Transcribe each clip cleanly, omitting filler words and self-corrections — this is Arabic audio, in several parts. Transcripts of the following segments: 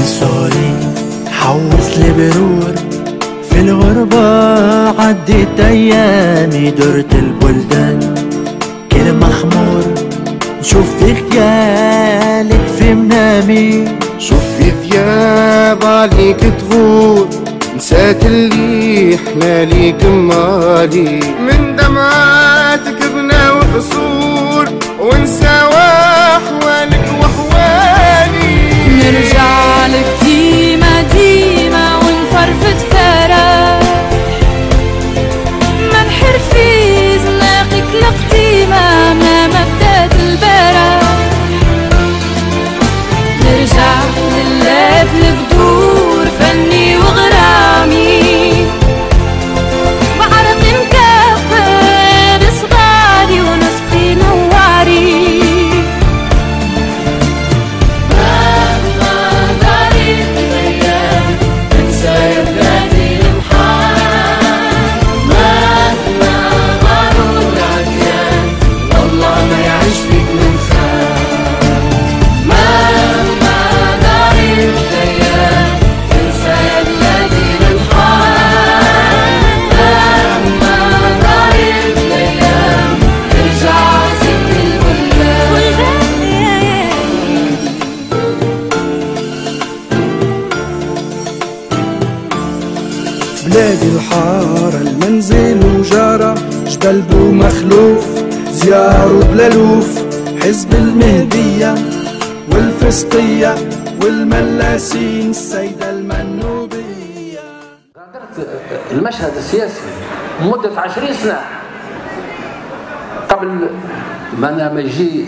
سوري حوص لي برور في الغربة، عديت أيامي درت البلدان كل مخمور، نشوف في خيالك في منامي، شوف في ذياب عليك تغور، نسات اللي احنا ليك مالي، من دمعاتك بناوي قصور ونساوى احوالك واحوالي، نرجع لك ديما ديما ونفرفد فرح، ما نحر في زناقك القديمة ما بدات البرح، نرجع للاب البدور فني وغرامي، بعرق مكافر صغاري ونسقي نواري، بلادي الحارة المنزل وجارة، جبل بو مخلوف زيار وبلالوف، حزب المهدية والفسقية والملاسين السيدة المنوبية. غادرت المشهد السياسي مدة 20 سنة قبل ما يجي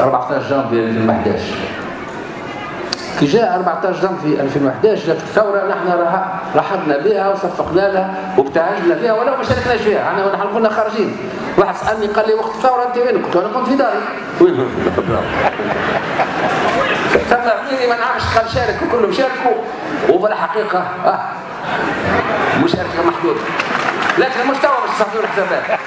14 جانفي 2011. كي جاء 14 جانفي 2011 جات الثورة، نحن رحبنا بها وصفقنا لها وابتهجنا بها ولو ما شاركناش فيها، ونحن كنا خارجين. واحد سألني قال لي وقت الثورة أنت وين؟ قلت له أنا كنت في داري. وين؟ ثم ما نعرفش قال شارك وكلهم شاركوا، وفي الحقيقة مشاركة محدودة، لكن المستوى مش صافي الحسابات.